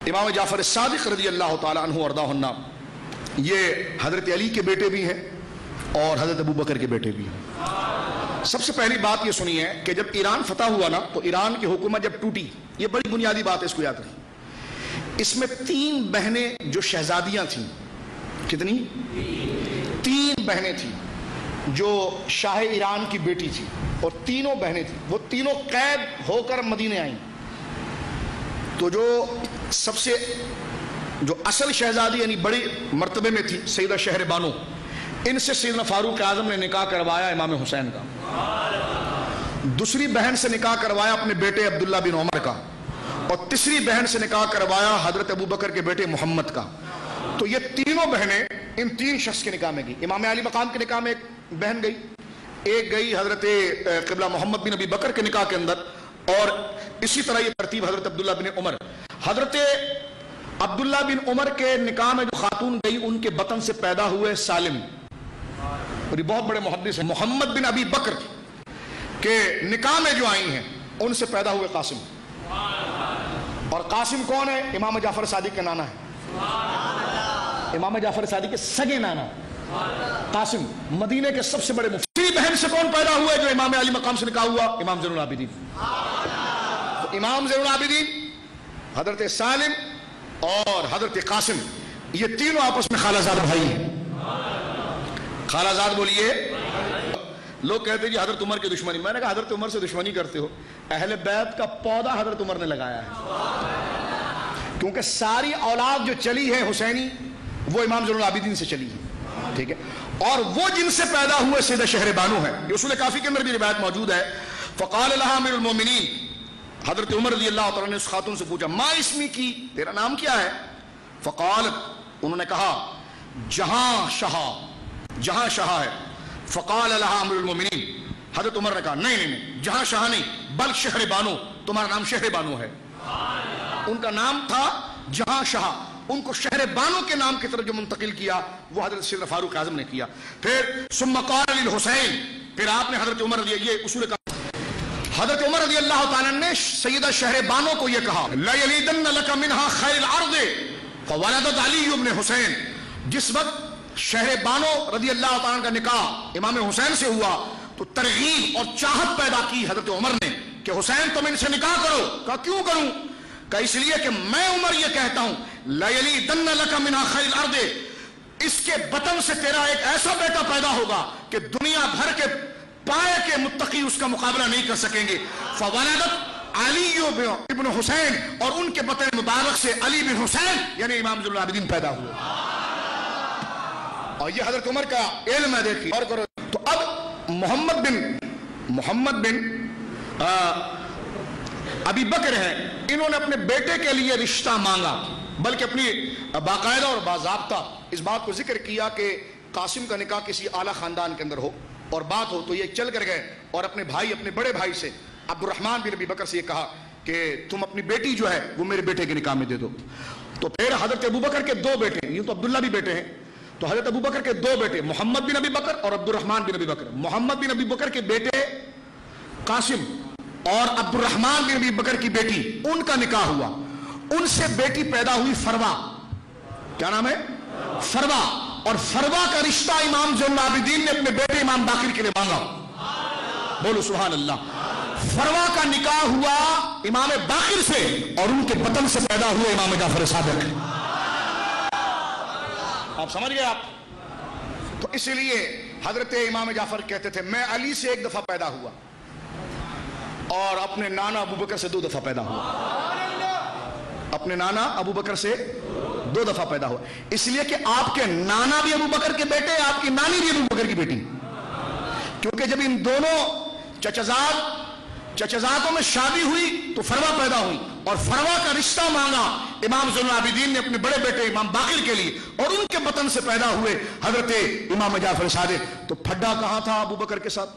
امام جعفر صادق رضی اللہ تعالیٰ عنہ وارضاہ یہ حضرت علی کے بیٹے بھی ہیں اور حضرت ابو بکر کے بیٹے بھی ہیں۔ سب سے پہلی بات یہ سنی ہے کہ جب ایران فتح ہوا نا تو ایران کی حکومت جب ٹوٹی، یہ بڑی بنیادی بات ہے، اس کو یاد رکھیں، اس میں 3 بہنیں جو شہزادیاں تھیں، کتنی؟ 3 بہنیں تھیں جو شاہ ایران کی بیٹی تھی، اور تینوں بہنیں تھیں، وہ تینوں قید ہو کر مدینے آئیں۔ تو جو سب سے جو اصل شہزادی یعنی بڑی مرتبے میں تھی سیدہ شہر بانو، ان سے سیدنا فاروق اعظم نے نکاح کروایا امام حسین کا، دوسری بہن سے نکاح کروایا اپنے بیٹے عبداللہ بن عمر کا، اور تیسری بہن سے نکاح کروایا حضرت ابو بکر کے بیٹے محمد کا۔ تو یہ تینوں بہنیں ان 3 شخص کے نکاح میں گئی۔ امام علی مقام کے نکاح میں ایک بہن گئی، ایک گئی حضرت قبلہ محمد بن ابی بکر کے نکاح کے اندر، اور اسی طرح یہ ترتیب حضرت عبداللہ بن عمر۔ حضرت عبداللہ بن عمر کے نکاح میں جو خاتون گئی ان کے بطن سے پیدا ہوئے سالم، اور یہ بہت بڑے محدث ہیں، محمد بن ابی بکر کے نکاح میں جو آئی ہیں ان سے پیدا ہوئے قاسم، اور قاسم کون ہے؟ امام جعفر صادق کا نانا ہے، امام جعفر صادق کے سگے نانا قاسم، مدینے کے سب سے بڑے مفتی۔ بہن سے کون پیدا ہوا ہے جو امام علی مقام سے نکاح ہوا؟ امام زین العابدین۔ امام زین العابدین، حضرت سالم اور حضرت قاسم، یہ تینوں آپس میں خالہ زاد بھائی ہیں۔ خالہ زاد بولیے۔ لوگ کہتے ہیں جی حضرت عمر کی دشمنی، میں نے کہا حضرت عمر سے دشمنی کرتے ہو، اہل بیت کا پودا حضرت عمر نے لگایا ہے، کیونکہ ساری اولاد جو چلی ہے حسینی وہ امام زین العابدین سے چلی ہے، ٹھیک ہے، اور وہ جن سے پیدا ہوئے سیدہ شہر بانو ہے۔ یہ اصول کافی کے اندر بھی روایت موجود ہے۔ فقال لها امیر المومنین، حضرت عمر رضی اللہ تعالیٰ نے اس خاتون سے پوچھا ما اسمی کی، تیرا نام کیا ہے؟ فقالت، انہوں نے کہا جہاں شاہ ہے۔ فقال لها امیر المومنین، حضرت عمر نے کہا نہیں جہاں شاہ نہیں، بل شہر بانو، تمہارا نام شہر بانو ہے۔ ان کا نام تھا جہاں شاہ، ان کو شہر بانو کے نام کی طرف جو منتقل کیا وہ حضرت سیدنا فاروق اعظم نے کیا۔ پھر ثم قال للحسین، پھر آپ نے حضرت عمر رضی، یہ اصول کا حضرت عمر رضی اللہ تعالیٰ نے سیدہ شہر بانو کو یہ کہا لَيَلِدَنَّ لَكَ مِنْهَا خَيْرِ الْأَرْضِ فَوَلَدَتْ عَلِيُّ بْنِ حسین۔ جس وقت شہر بانو رضی اللہ تعالیٰ کا نکاح امام حسین سے ہوا تو ترغیب اور چاہت پیدا کی حضرت عمر نے کہ حسین تم ان سے نکاح کرو۔ کہا کیوں کروں؟ کہا اس لیے کہ میں عمر یہ کہتا ہوں لَيَلِدَنَّ لَكَ مِنْهَا خَيْرِ الْأَرْضِ، اس کے بطن سے تیرا ایک ایسا بیٹا پیدا ہوگا کہ دنیا بھر کے پائے کے متقی اس کا مقابلہ نہیں کر سکیں گے۔ فولدت علی ابن حسین، اور ان کے بطن مبارک سے علی بن حسین یعنی امام زین العابدین پیدا ہوئے، اور یہ حضرت عمر کا علم ہے۔ دیکھیے اور کرو تو اب محمد بن ابی بکر ہیں، انہوں نے اپنے بیٹے کے لیے رشتہ مانگا، بلکہ اپنی باقاعدہ اور باضابطہ اس بات کو ذکر کیا کہ قاسم کا نکاح کسی اعلیٰ خاندان کے اندر ہو اور بات ہو، تو یہ چل کر گئے اور اپنے بڑے بھائی سے عبد الرحمن بن ابی بکر سے یہ کہا کہ تم اپنی بیٹی جو ہے وہ میرے بیٹے کے نکاح میں دے دو۔ تو پھر حضرت ابو بکر کے 2 بیٹے، یہ تو عبداللہ بھی بیٹے ہیں، تو حضرت ابو بکر کے 2 بیٹے محمد بن ابی بکر اور عبد الرحمن بن ابی بکر، محمد بن ابی بکر کے بیٹے قاسم اور عبد الرحمن بن ابی بکر کی بیٹی، ان کا نکاح ہوا، ان سے بیٹی پیدا ہوئی فروا، کیا نام ہے؟ فروا، اور فروا کا رشتہ امام زین العابدین نے اپنے بیٹے امام باقر کے لیے مانگا، بولو سبحان اللہ۔ فروا کا نکاح ہوا امام باقر سے، اور ان کے بطن سے پیدا ہوئے امام جعفر صادق۔ آپ سمجھ گئے آپ؟ تو اس لیے حضرت امام جعفر کہتے تھے میں علی سے 1 دفعہ پیدا ہوا اور اپنے نانا ابو بکر سے 2 دفعہ پیدا ہوا، اپنے نانا ابو بکر سے 2 دفعہ پیدا ہوا، اس لیے کہ آپ کے نانا بھی ابو بکر کے بیٹے، آپ کی نانی بھی ابو بکر کی بیٹی، کیونکہ جب ان دونوں چچزادوں میں شادی ہوئی تو فروا پیدا ہوئی، اور فروا کا رشتہ مانگا امام زین العابدین نے اپنے بڑے بیٹے امام باقر کے لیے، اور ان کے بطن سے پیدا ہوئے حضرت امام جعفر صادق۔ تو پھڈا کہاں تھا ابو بکر کے ساتھ؟